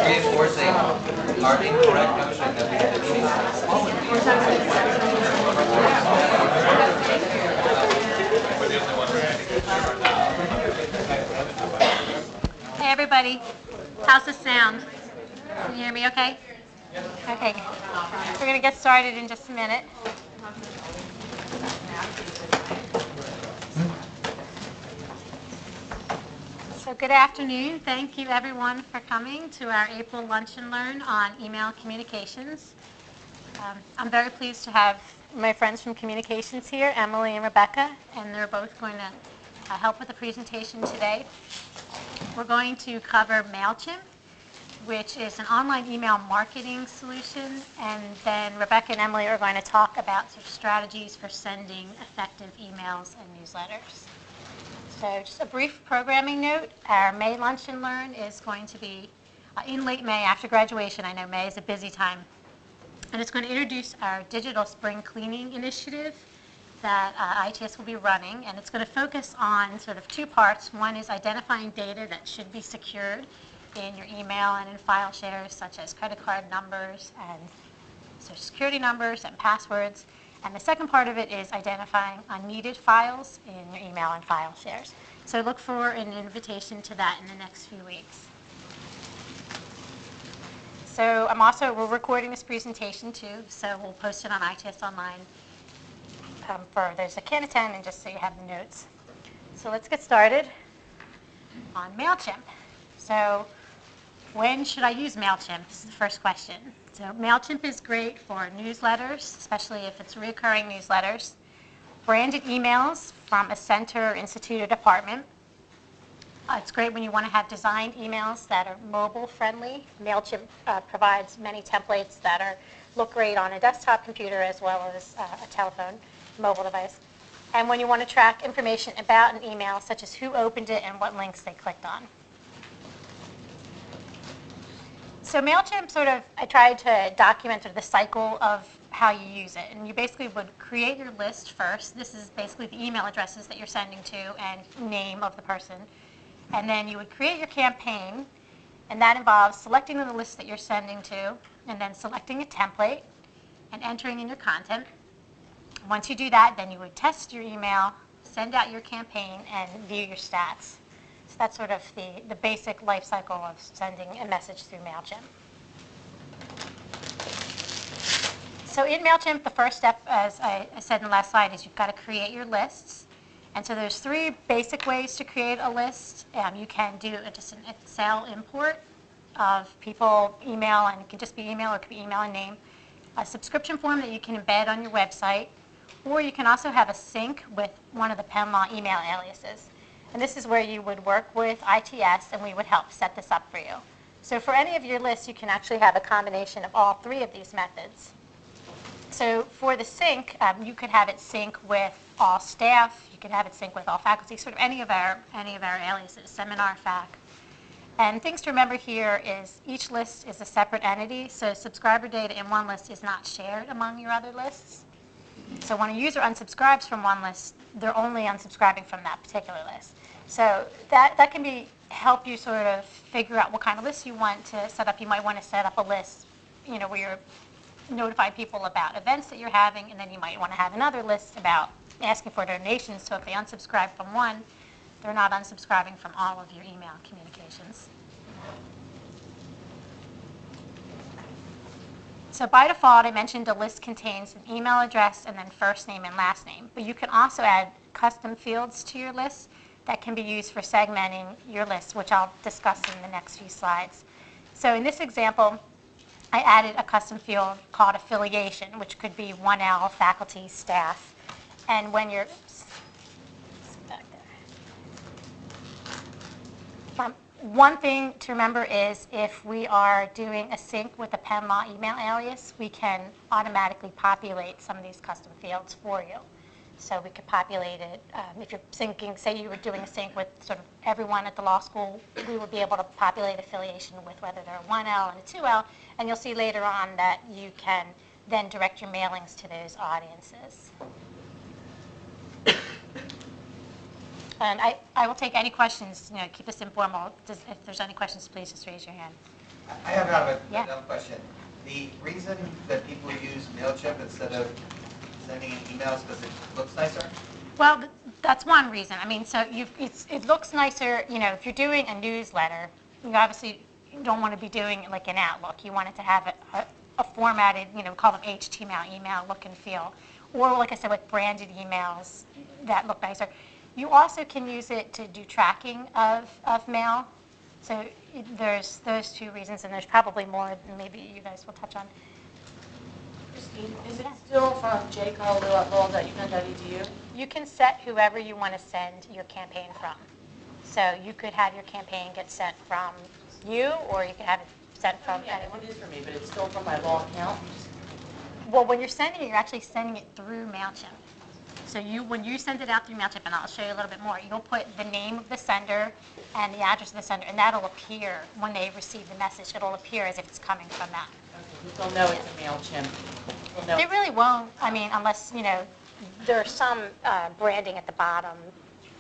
Reinforcing our incorrect notion that we had a meeting. Hey everybody, how's the sound? Can you hear me okay? Okay, we're going to get started in just a minute. So good afternoon. Thank you everyone for coming to our April Lunch and Learn on email communications. I'm very pleased to have my friends from communications here, Emily and Rebecca, and they're both going to help with the presentation today. We're going to cover MailChimp, which is an online email marketing solution, and then Rebecca and Emily are going to talk about sort of strategies for sending effective emails and newsletters. So just a brief programming note, our May Lunch and Learn is going to be in late May after graduation. I know May is a busy time. And it's going to introduce our digital spring cleaning initiative that ITS will be running, and it's going to focus on sort of two parts. One is identifying data that should be secured in your email and in file shares, such as credit card numbers and social security numbers and passwords. And the second part of it is identifying unneeded files in your email and file shares. So look for an invitation to that in the next few weeks. So we're recording this presentation too, so we'll post it on ITS Online. There's a can attend, and just so you have the notes. So let's get started on MailChimp. So when should I use MailChimp? This is the first question. So MailChimp is great for newsletters, especially if it's recurring newsletters, branded emails from a center, institute, or department. It's great when you want to have designed emails that are mobile friendly. MailChimp provides many templates that look great on a desktop computer as well as a telephone, mobile device. And when you want to track information about an email, such as who opened it and what links they clicked on. So MailChimp I tried to document the cycle of how you use it. And you basically would create your list first. This is basically the email addresses that you're sending to and name of the person. And then you would create your campaign, and that involves selecting the list that you're sending to, and then selecting a template and entering in your content. Once you do that, then you would test your email, send out your campaign, and view your stats. So that's sort of the basic life cycle of sending a message through MailChimp. So in MailChimp, the first step, as I said in the last slide, is you've got to create your lists. And so there's three basic ways to create a list. You can do just an Excel import of people email, and it can just be email or it could be email and name. A subscription form that you can embed on your website, or you can also have a sync with one of the PennLaw email aliases. And this is where you would work with ITS, and we would help set this up for you. So for any of your lists, you can actually have a combination of all three of these methods. So for the sync, you could have it sync with all staff. You could have it sync with all faculty, sort of any of our aliases, seminar, fac. And things to remember here is each list is a separate entity, so subscriber data in one list is not shared among your other lists. So when a user unsubscribes from one list, they're only unsubscribing from that particular list. So that can help you sort of figure out what kind of list you want to set up. You might want to set up a list, where you're notify people about events that you're having, and then you might want to have another list about asking for donations, so if they unsubscribe from one, they're not unsubscribing from all of your email communications. So by default, I mentioned a list contains an email address and then first name and last name, but you can also add custom fields to your list that can be used for segmenting your list, which I'll discuss in the next few slides. So in this example, I added a custom field called affiliation, which could be 1L, faculty, staff. And when you're one thing to remember is if we are doing a sync with a PennLaw email alias, we can automatically populate some of these custom fields for you. So we could populate it. If you're syncing, say you were doing a sync with sort of everyone at the law school, we would be able to populate affiliation with whether they're a 1L and a 2L. And you'll see later on that you can then direct your mailings to those audiences. And I will take any questions, keep this informal. If there's any questions, please just raise your hand. I have Yeah. another question. The reason that people use MailChimp instead of sending an email is because it looks nicer? Well, that's one reason. I mean, so it looks nicer, if you're doing a newsletter, you obviously don't want to be doing it like an Outlook. You want it to have a formatted, call them HTML email look and feel. Or like I said, with branded emails that look nicer. You also can use it to do tracking of mail. So there's those two reasons, and there's probably more than maybe you guys will touch on. Christine, is it still from jcarlo@lowell.upenn.edu? You can set whoever you want to send your campaign from. So you could have your campaign get sent from you, or you could have it sent from Yeah, anyone. it is for me, but it's still from my Lowell account. Well, when you're sending it, you're actually sending it through MailChimp. So when you send it out through MailChimp, and I'll show you a little bit more, you'll put the name of the sender and the address of the sender, and that'll appear when they receive the message. It'll appear as if it's coming from that. Okay, they'll know it's a MailChimp. They'll know. They really won't, unless, there's some branding at the bottom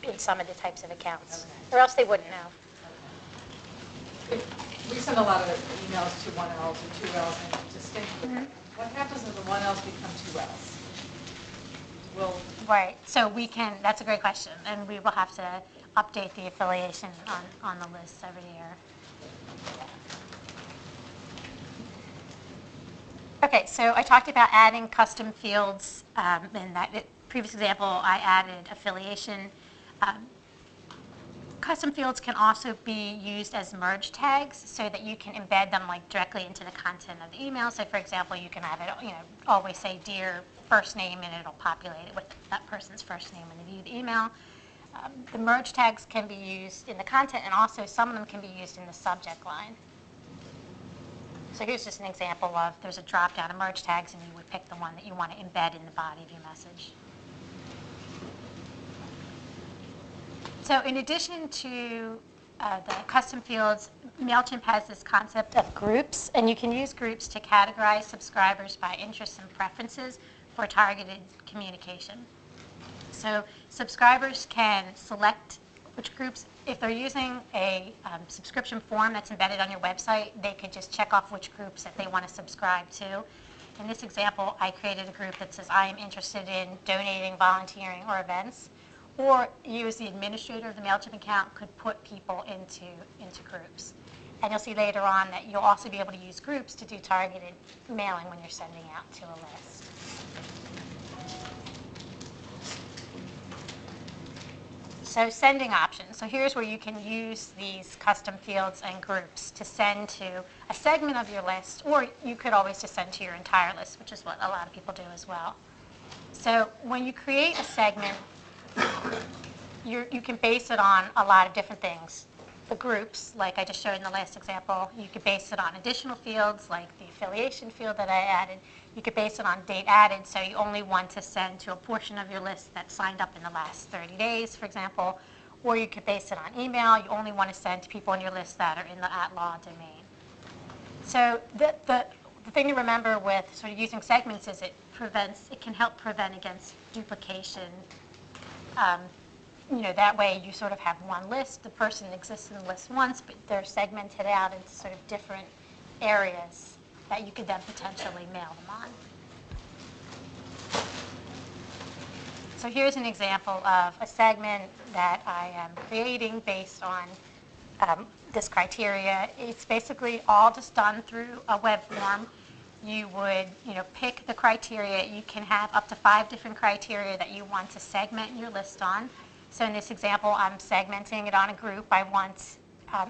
in some of the types of accounts, or else they wouldn't know. We send a lot of emails to 1Ls or 2Ls and distinctly. What happens if the 1Ls become 2Ls? Right, so that's a great question, and we will have to update the affiliation on the list every year. Okay, so I talked about adding custom fields. In that previous example, I added affiliation. Custom fields can also be used as merge tags so that you can embed them directly into the content of the email. So for example, you can have it, always say dear first name, and it'll populate it with that person's first name when they view the email. The merge tags can be used in the content, and also some of them can be used in the subject line. So here's just an example of, there's a drop down of merge tags, and you would pick the one that you want to embed in the body of your message. So in addition to the custom fields, MailChimp has this concept of groups, and you can use groups to categorize subscribers by interests and preferences for targeted communication. So subscribers can select which groups, if they're using a subscription form that's embedded on your website, they could just check off which groups that they want to subscribe to. In this example, I created a group that says, I am interested in donating, volunteering, or events. Or you, as the administrator of the MailChimp account, could put people into groups. And you'll see later on that you'll also be able to use groups to do targeted mailing when you're sending out to a list. So sending options. So here's where you can use these custom fields and groups to send to a segment of your list, or you could always just send to your entire list, which is what a lot of people do as well. So when you create a segment, you can base it on a lot of different things. The groups, like I just showed in the last example, you could base it on additional fields, like the affiliation field that I added. You could base it on date added, so you only want to send to a portion of your list that signed up in the last 30 days, for example. Or you could base it on email. You only want to send to people on your list that are in the @law domain. So the thing to remember with sort of using segments is it can help prevent against duplication. That way you sort of have one list. The person exists in the list once, but they're segmented out into sort of different areas that you could then potentially mail them on. So here's an example of a segment that I am creating based on this criteria. It's basically all just done through a web form. You would, pick the criteria. You can have up to 5 different criteria that you want to segment your list on. So in this example, I'm segmenting it on a group. I want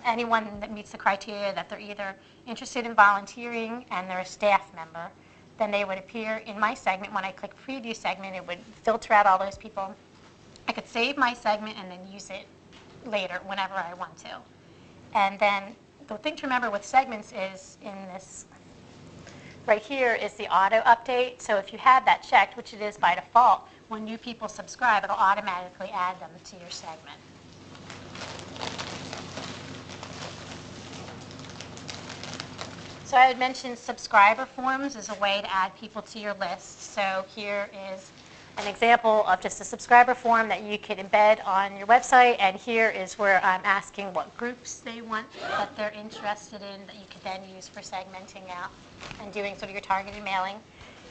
anyone that meets the criteria that they're either interested in volunteering and they're a staff member. Then they would appear in my segment. When I click Preview Segment, it would filter out all those people. I could save my segment and then use it later whenever I want to. And then the thing to remember with segments is in this right here is the auto update. So if you have that checked, which it is by default, when new people subscribe, it'll automatically add them to your segment. So I had mentioned subscriber forms as a way to add people to your list. So here is an example of just a subscriber form that you could embed on your website, and here is where I'm asking what groups they want that they're interested in that you could then use for segmenting out and doing sort of your targeted mailing.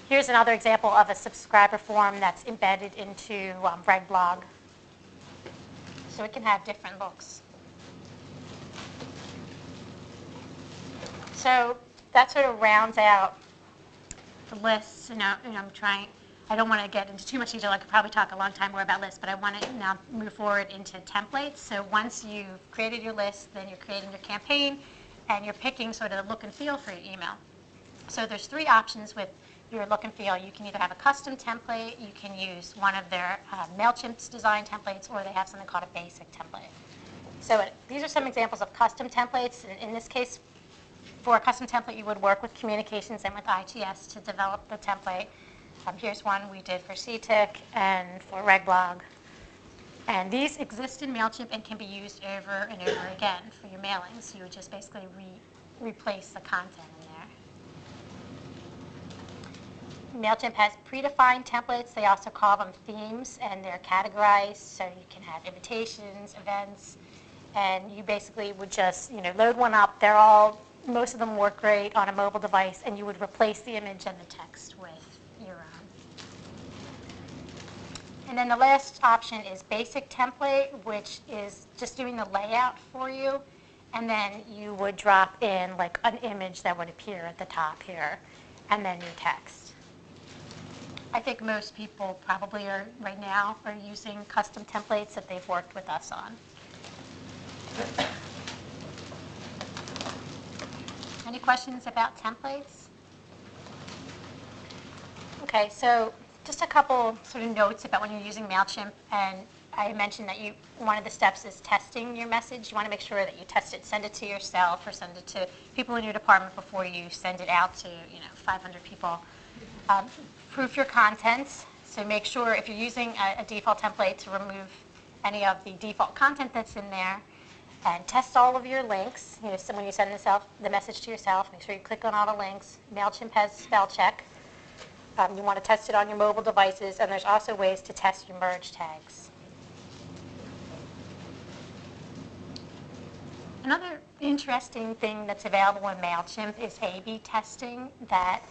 Here's another example of a subscriber form that's embedded into RegBlog. So it can have different looks. So that sort of rounds out the lists. I don't want to get into too much detail. I could probably talk a long time more about lists, but I want to now move forward into templates. So once you've created your list, then you're creating your campaign, and you're picking sort of the look and feel for your email. So there's 3 options with your look and feel. You can either have a custom template, you can use one of their MailChimp's design templates, or they have something called a basic template. So these are some examples of custom templates. In this case, for a custom template, you would work with communications and with ITS to develop the template. Here's one we did for CTIC and for RegBlog. And these exist in MailChimp and can be used over and over again for your mailings. You would just basically replace the content in there. MailChimp has predefined templates. They also call them themes, and they're categorized, so you can have invitations, events, and you basically would just load one up. Most of them work great on a mobile device, and you would replace the image and the text with your own. And then the last option is basic template, which is just doing the layout for you, and then you would drop in like an image that would appear at the top here, and then your text. I think most people probably are using custom templates that they've worked with us on. Any questions about templates? Okay, so just a couple sort of notes about when you're using MailChimp. And I mentioned that one of the steps is testing your message. You want to make sure that you test it, send it to yourself or send it to people in your department before you send it out to 500 people. Proof your contents. So make sure if you're using a default template to remove any of the default content that's in there. And test all of your links. So when you send the message to yourself, make sure you click on all the links. MailChimp has spell check. You want to test it on your mobile devices, and there's also ways to test your merge tags. Another interesting thing that's available in MailChimp is A/B testing that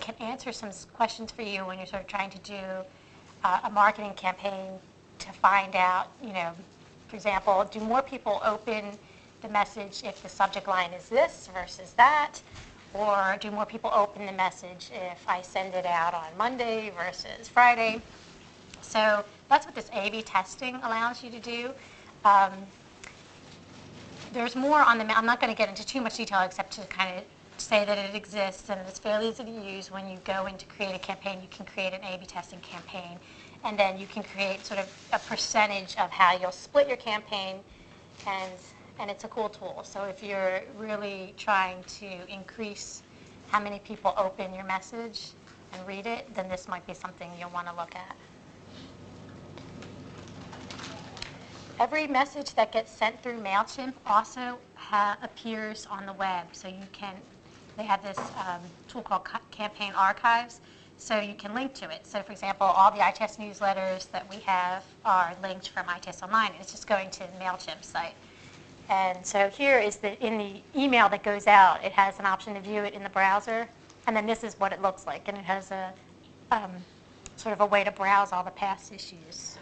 can answer some questions for you when you're sort of trying to do a marketing campaign to find out, for example, do more people open the message if the subject line is this versus that? Or do more people open the message if I send it out on Monday versus Friday? So that's what this A/B testing allows you to do. There's more on I'm not going to get into too much detail except to kind of say that it exists and it's fairly easy to use. When you go in to create a campaign, you can create an A/B testing campaign. And then you can create sort of a percentage of how you'll split your campaign, and it's a cool tool. So if you're really trying to increase how many people open your message and read it, then this might be something you'll want to look at. Every message that gets sent through MailChimp also appears on the web. So they have this tool called Campaign Archives. So you can link to it. So for example, all the ITS newsletters that we have are linked from ITS Online. It's just going to the MailChimp site. And so here is in the email that goes out, it has an option to view it in the browser. And then this is what it looks like. And it has a sort of a way to browse all the past issues.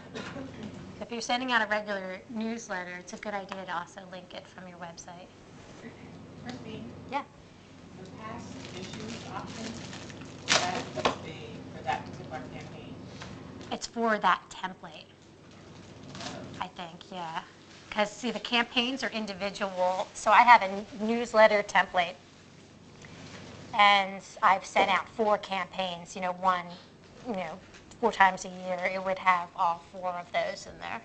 If you're sending out a regular newsletter, it's a good idea to also link it from your website. Christine, Yeah. the past issues option, that would be for that particular campaign. It's for that template, I think, yeah. Because, see, the campaigns are individual. So I have a newsletter template, and I've sent out 4 campaigns, one, 4 times a year. It would have all 4 of those in there.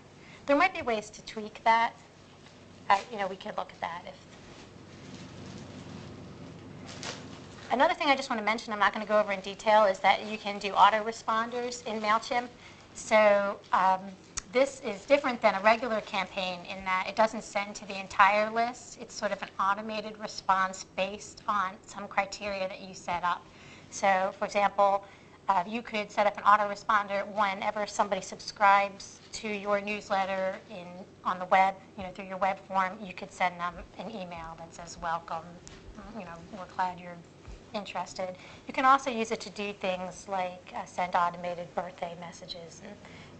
There might be ways to tweak that. We could look at that. Another thing I just want to mention, I'm not going to go over in detail, is that you can do autoresponders in MailChimp. So this is different than a regular campaign in that it doesn't send to the entire list. It's sort of an automated response based on some criteria that you set up. So, for example, You could set up an autoresponder whenever somebody subscribes to your newsletter on the web, through your web form. You could send them an email that says, welcome, we're glad you're interested. You can also use it to do things like send automated birthday messages and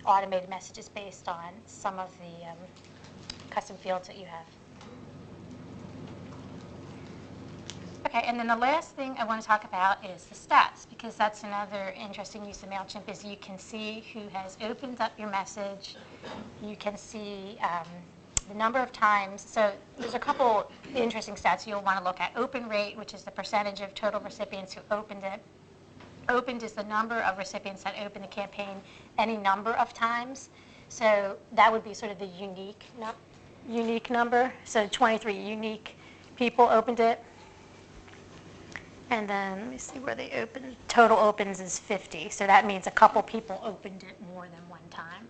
automated messages based on some of the custom fields that you have. Okay, and then the last thing I want to talk about is the stats, because that's another interesting use of MailChimp, is you can see who has opened up your message. You can see the number of times. So there's a couple interesting stats you'll want to look at. Open rate, which is the percentage of total recipients who opened it. Opened is the number of recipients that opened the campaign any number of times. So that would be sort of the unique number. So 23 unique people opened it. And then, let me see where they opened. Total opens is 50, so that means a couple people opened it more than one time.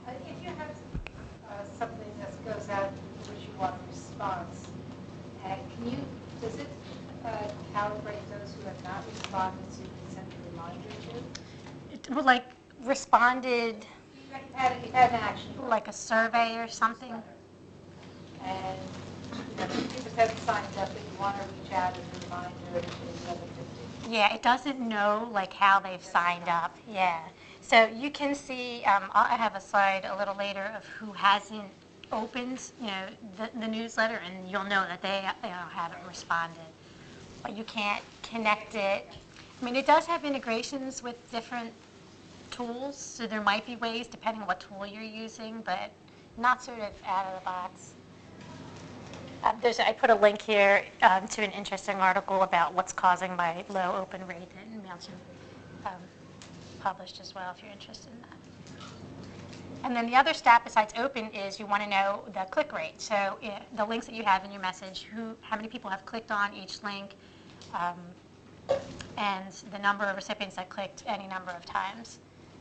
If you have something that goes out to which you want a response, does it calibrate those who have not responded so you can send a reminder to? It would like responded You've had an action. like a survey or something. And people haven't signed up, but you want to reach out as a reminder to the other 50. Yeah, it doesn't know like how they've signed up. Yeah. So you can see, I have a slide a little later of who hasn't opened, the newsletter, and you'll know that they haven't responded. But you can't connect it. I mean, it does have integrations with different tools, so there might be ways depending on what tool you're using, but not sort of out of the box. I put a link here to an interesting article about what's causing my low open rate that MailChimp published as well, if you're interested in that. And then the other stat besides open is you want to know the click rate. So the links that you have in your message, how many people have clicked on each link, and the number of recipients that clicked any number of times.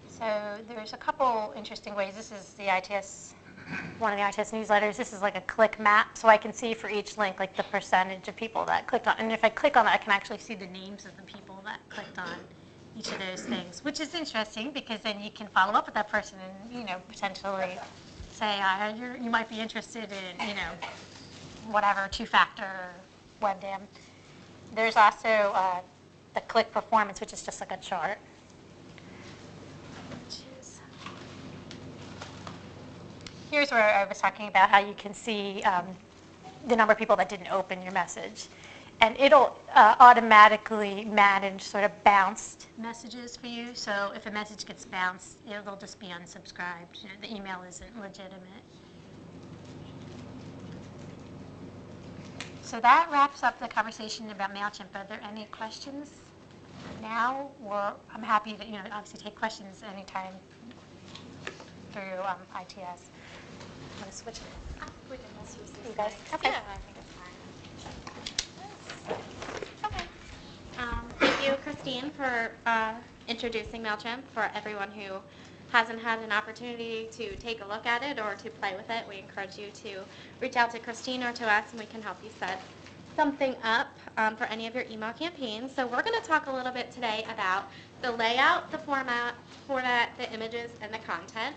So there's a couple interesting ways. This is the ITS, one of the ITS newsletters. This is like a click map, so I can see for each link like the percentage of people that clicked on. And if I click on it, I can actually see the names of the people that clicked on each of those things, which is interesting because then you can follow up with that person and potentially say you might be interested in whatever two-factor webdam. There's also the click performance, which is just like a chart. Here's where I was talking about how you can see the number of people that didn't open your message. And it'll automatically manage sort of bounced messages for you. So if a message gets bounced, it'll just be unsubscribed. The email isn't legitimate. So that wraps up the conversation about MailChimp. Are there any questions now? Or I'm happy to obviously take questions anytime through ITS. I'm going to switch. We can just use these You guys? mics. Okay. Yeah, I think it's fine. Okay. Thank you, Christine, for introducing MailChimp. For everyone who hasn't had an opportunity to take a look at it or to play with it, we encourage you to reach out to Christine or to us, and we can help you set something up for any of your email campaigns. So we're going to talk a little bit today about the layout, the format, the images, and the content.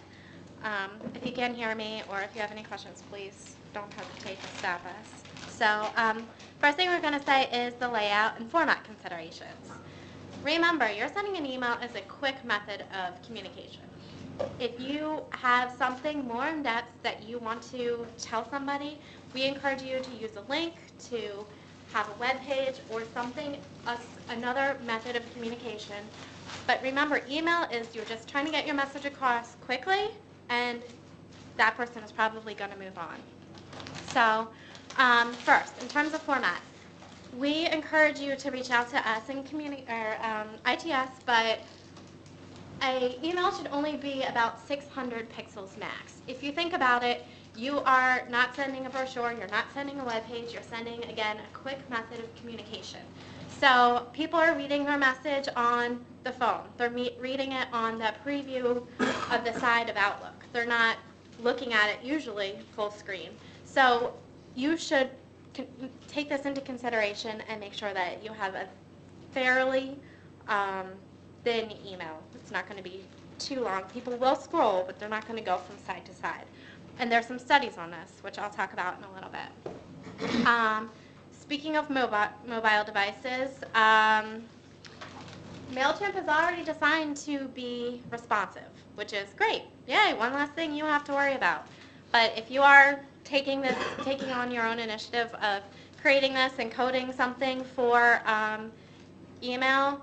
If you can hear me or if you have any questions, please don't hesitate to stop us. So first thing we're going to say is the layout and format considerations. Remember, you're sending an email as a quick method of communication. If you have something more in depth that you want to tell somebody, we encourage you to use a link, to have a web page or something, another method of communication. But remember, email is you're just trying to get your message across quickly, and that person is probably going to move on. So first, in terms of format, we encourage you to reach out to us in ITS, but an email should only be about 600 pixels max. If you think about it, you are not sending a brochure, you're not sending a web page, you're sending, again, a quick method of communication. So people are reading their message on the phone. They're reading it on the preview of the side of Outlook. They're not looking at it usually full screen. So you should take this into consideration and make sure that you have a fairly than email. It's not going to be too long. People will scroll, but they're not going to go from side to side. And there's some studies on this, which I'll talk about in a little bit. Speaking of mobile devices, MailChimp is already designed to be responsive, which is great. Yay, one less thing you have to worry about. But if you are taking on your own initiative of creating this and coding something for email,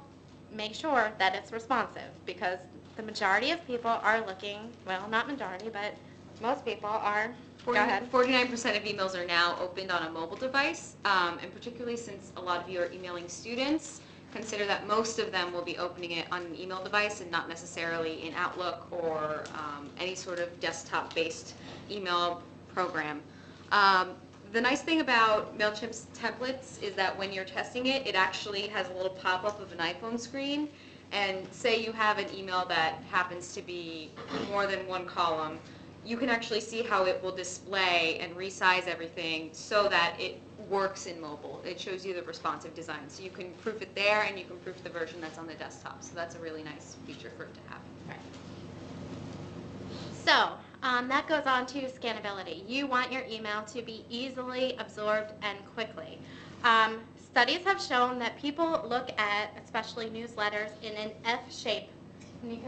make sure that it's responsive, because the majority of people are looking, well, not majority, but most people are. Go ahead. 49% of emails are now opened on a mobile device, and particularly since a lot of you are emailing students, consider that most of them will be opening it on an email device and not necessarily in Outlook or any sort of desktop-based email program. The nice thing about MailChimp's templates is that when you're testing it, it actually has a little pop-up of an iPhone screen, and say you have an email that happens to be more than one column, you can actually see how it will display and resize everything so that it works in mobile. It shows you the responsive design. So you can proof it there, and you can proof the version that's on the desktop. So that's a really nice feature for it to have. Right. So that goes on to scannability. You want your email to be easily absorbed and quickly. Studies have shown that people look at, especially newsletters, in an F shape. And you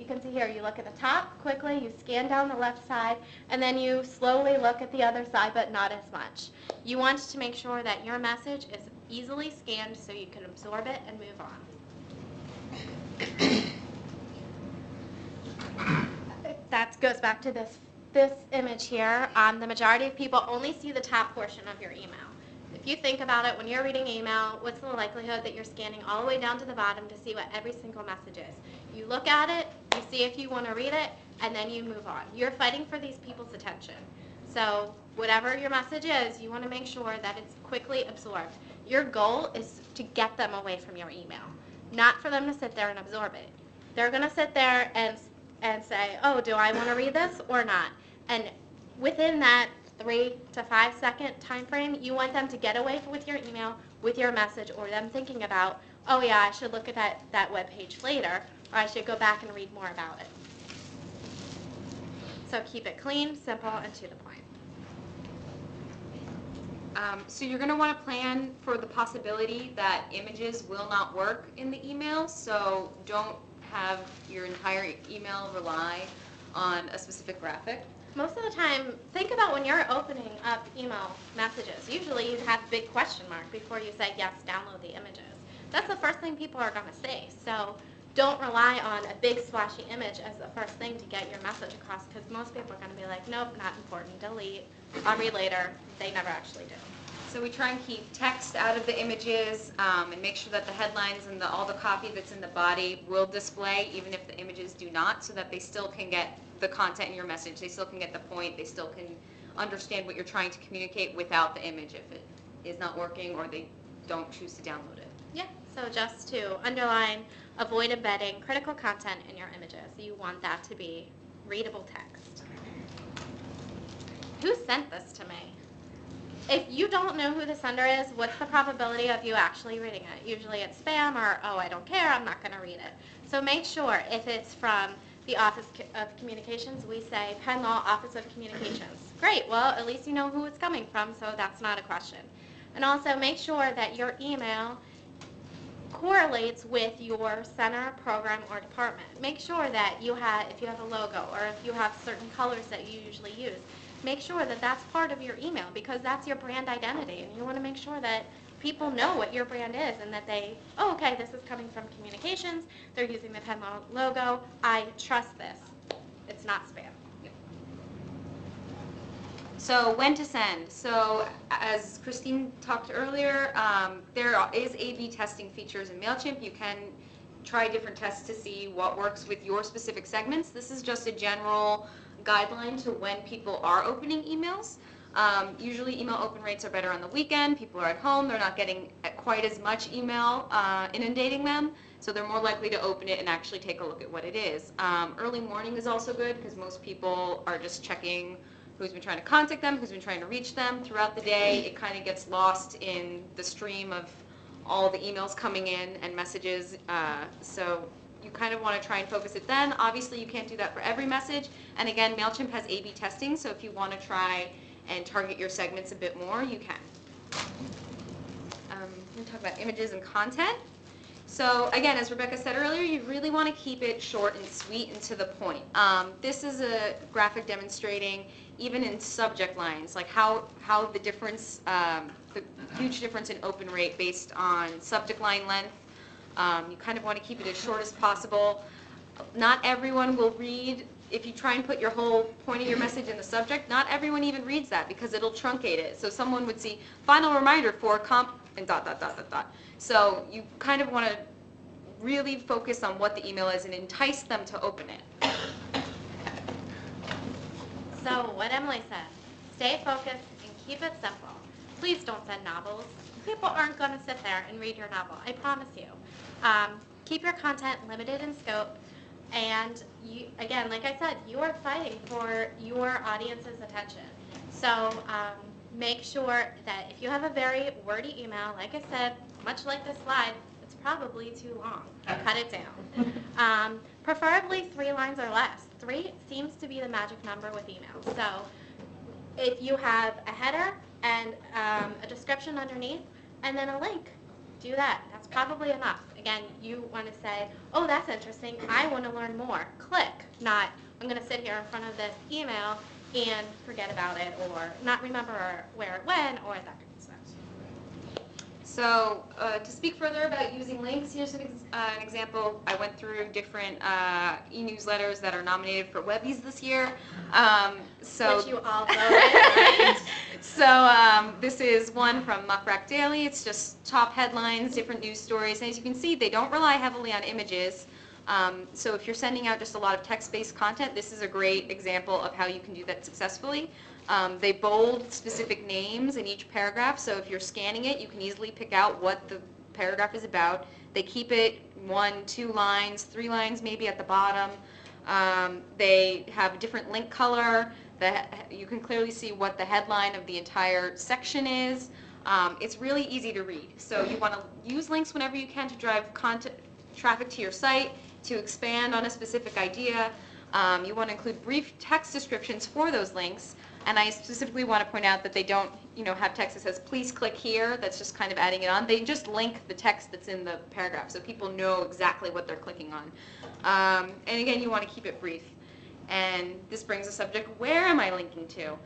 can see here, you look at the top quickly, you scan down the left side, and then you slowly look at the other side, but not as much. You want to make sure that your message is easily scanned so you can absorb it and move on. That goes back to this image here. The majority of people only see the top portion of your email. If you think about it, when you're reading email, what's the likelihood that you're scanning all the way down to the bottom to see what every single message is? You look at it, you see if you want to read it, and then you move on. You're fighting for these people's attention. So whatever your message is, you want to make sure that it's quickly absorbed. Your goal is to get them away from your email, not for them to sit there and absorb it. They're going to sit there and say, oh, do I want to read this or not? And within that 3 to 5 second time frame, you want them to get away with your email, with your message, or them thinking about, oh yeah, I should look at that web page later, or I should go back and read more about it. So keep it clean, simple, and to the point. So you're going to want to plan for the possibility that images will not work in the email, so don't have your entire email rely on a specific graphic. Most of the time, think about when you're opening up email messages. Usually you have a big question mark before you say, yes, download the images. That's the first thing people are going to say. So don't rely on a big splashy image as the first thing to get your message across, because most people are going to be like, nope, not important, delete, I'll read later. They never actually do. So we try and keep text out of the images and make sure that the headlines and all the copy that's in the body will display, even if the images do not, so that they still can get the content in your message. They still can get the point. They still can understand what you're trying to communicate without the image if it is not working or they don't choose to download it. Yeah, so just to underline, avoid embedding critical content in your images. You want that to be readable text. Who sent this to me? If you don't know who the sender is, what's the probability of you actually reading it? Usually it's spam or, oh, I don't care, I'm not going to read it. So make sure if it's from the Office of Communications, we say Penn Law Office of Communications. Great, well, at least you know who it's coming from, so that's not a question. And also make sure that your email correlates with your center, program, or department. Make sure that you have, if you have a logo or if you have certain colors that you usually use, make sure that that's part of your email, because that's your brand identity, and you want to make sure that people know what your brand is and that they, oh, okay, this is coming from communications, they're using the Penn Law logo, I trust this. It's not spam. So when to send? So as Christine talked earlier, there is A/B testing features in MailChimp. You can try different tests to see what works with your specific segments. This is just a general guideline to when people are opening emails. Usually email open rates are better on the weekend. People are at home. They're not getting quite as much email inundating them, so they're more likely to open it and actually take a look at what it is. Early morning is also good because most people are just checking who's been trying to contact them, who's been trying to reach them throughout the day. It kind of gets lost in the stream of all the emails coming in and messages. So you kind of want to try and focus it then. Obviously, you can't do that for every message. And again, MailChimp has A/B testing, so if you want to try and target your segments a bit more, you can. We're going to talk about images and content. So again, as Rebecca said earlier, you really want to keep it short and sweet and to the point. This is a graphic demonstrating, even in subject lines, like how the difference, the huge difference in open rate based on subject line length. You kind of want to keep it as short as possible. Not everyone will read. If you try and put your whole point of your message in the subject, not everyone even reads that because it'll truncate it. So someone would see final reminder for comp and ... So you kind of want to really focus on what the email is and entice them to open it. So what Emily said, stay focused and keep it simple. Please don't send novels. People aren't going to sit there and read your novel, I promise you. Keep your content limited in scope, and you, again, like I said, you are fighting for your audience's attention. So make sure that if you have a very wordy email, like I said, much like this slide, it's probably too long. Cut it down. Preferably 3 lines or less. 3 seems to be the magic number with emails. So if you have a header and a description underneath, and then a link, do that. That's probably enough. Again, you want to say, oh, that's interesting. I want to learn more. Click, not, I'm going to sit here in front of this email and forget about it or not remember where it went or that kind of stuff. So to speak further about using links, here's an example. I went through different e-newsletters that are nominated for Webbies this year. Which you all voted, right? So this is one from Muck Rack Daily. It's just top headlines, different news stories. And as you can see, they don't rely heavily on images. So if you're sending out just a lot of text-based content, this is a great example of how you can do that successfully. They bold specific names in each paragraph, so if you're scanning it, you can easily pick out what the paragraph is about. They keep it 1, 2 lines, 3 lines maybe at the bottom. They have a different link color. You can clearly see what the headline of the entire section is. It's really easy to read. So you want to use links whenever you can to drive traffic to your site, to expand on a specific idea. You want to include brief text descriptions for those links. And I specifically want to point out that they don't, have text that says, please click here. That's just kind of adding it on. They just link the text that's in the paragraph so people know exactly what they're clicking on. And again, you want to keep it brief. And this brings the subject, where am I linking to?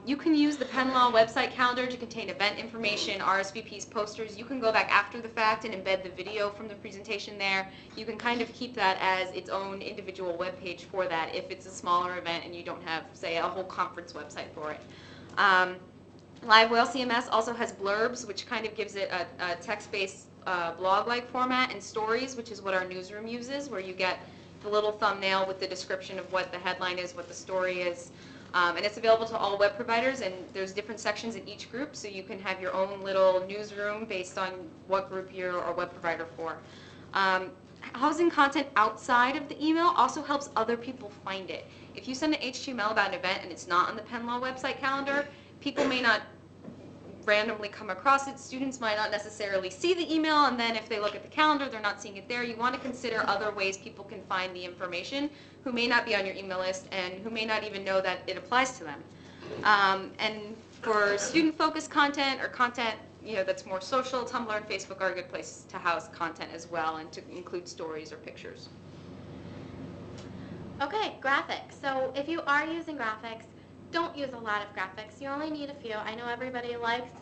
You can use the Penn Law website calendar to contain event information, RSVPs, posters. You can go back after the fact and embed the video from the presentation there. You can kind of keep that as its own individual web page for that if it's a smaller event and you don't have, say, a whole conference website for it. Live Whale CMS also has blurbs, which kind of gives it a text-based blog-like format, and stories, which is what our newsroom uses, where you get the little thumbnail with the description of what the headline is, what the story is. And it's available to all web providers, and there's different sections in each group, so you can have your own little newsroom based on what group you're or web provider for. Housing content outside of the email also helps other people find it. If you send an HTML about an event and it's not on the Penn Law website calendar, people may not randomly come across it. Students might not necessarily see the email, and then if they look at the calendar, they're not seeing it there. You want to consider other ways people can find the information who may not be on your email list and who may not even know that it applies to them. And for student-focused content or content that's more social, Tumblr and Facebook are a good place to house content as well and to include stories or pictures. Okay, graphics. So if you are using graphics, don't use a lot of graphics. You only need a few. I know everybody likes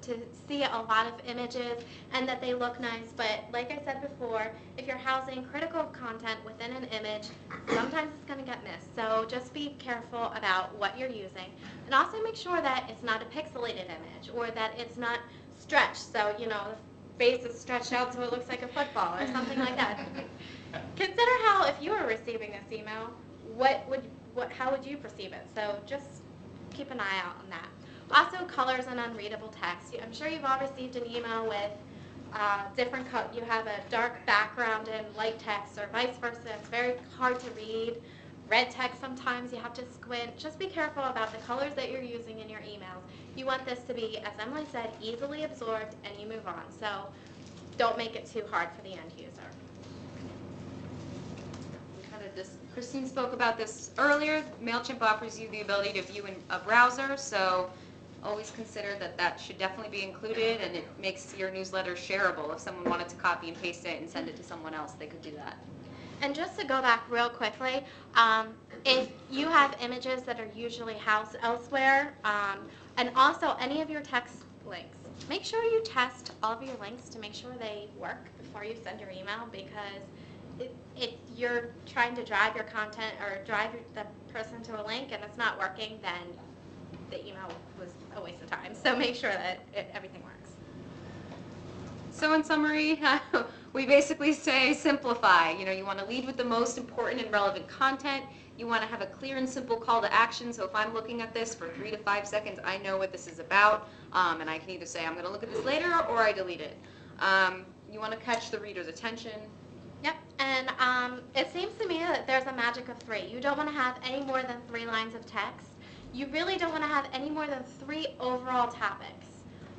to see a lot of images and that they look nice, but like I said before, if you're housing critical content within an image, sometimes it's going to get missed. So just be careful about what you're using. And also make sure that it's not a pixelated image or that it's not stretched. So, the face is stretched out so it looks like a football or something like that. Consider how, if you were receiving this email, how would you perceive it? So just keep an eye out on that. Also, colors and unreadable text. I'm sure you've all received an email with different colors. You have a dark background and light text, or vice versa. It's very hard to read. Red text, sometimes you have to squint. Just be careful about the colors that you're using in your emails. You want this to be, as Emily said, easily absorbed and you move on. So don't make it too hard for the end user. Christine spoke about this earlier. MailChimp offers you the ability to view in a browser, so always consider that that should definitely be included, and it makes your newsletter shareable. If someone wanted to copy and paste it and send it to someone else, they could do that. And just to go back real quickly, if you have images that are usually housed elsewhere, and also any of your text links, make sure you test all of your links to make sure they work before you send your email, because if you're trying to drive your content or drive the person to a link and it's not working, then the email was a waste of time. So make sure that everything works. So in summary, we basically say simplify. You want to lead with the most important and relevant content. You want to have a clear and simple call to action. So if I'm looking at this for 3 to 5 seconds, I know what this is about, and I can either say I'm going to look at this later or I delete it. You want to catch the reader's attention. Yep, and it seems to me that there's a magic of 3. You don't want to have any more than 3 lines of text. You really don't want to have any more than 3 overall topics.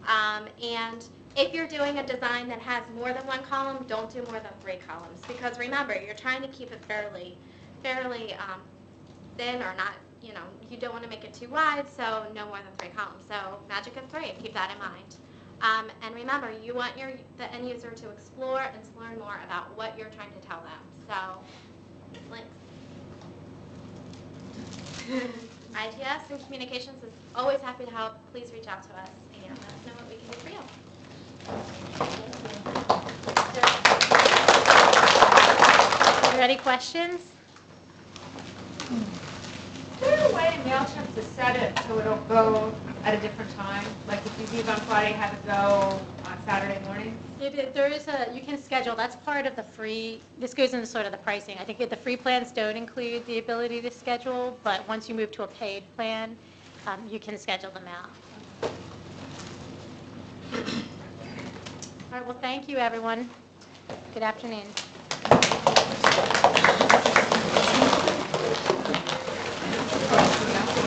And if you're doing a design that has more than 1 column, don't do more than 3 columns. Because remember, you're trying to keep it fairly thin, or not, you don't want to make it too wide, so no more than 3 columns. So magic of 3, keep that in mind. And remember, you want the end user to explore and to learn more about what you're trying to tell them. So, links. ITS and Communications is always happy to help. Please reach out to us and let us know what we can do for you. Any questions? Is there a way in MailChimp to set it so it'll go at a different time? Like if you leave on Friday, have it go on Saturday morning? There is you can schedule, that's part of the free, this goes into sort of the pricing. I think the free plans don't include the ability to schedule, but once you move to a paid plan, you can schedule them out. All right, well, thank you, everyone. Good afternoon.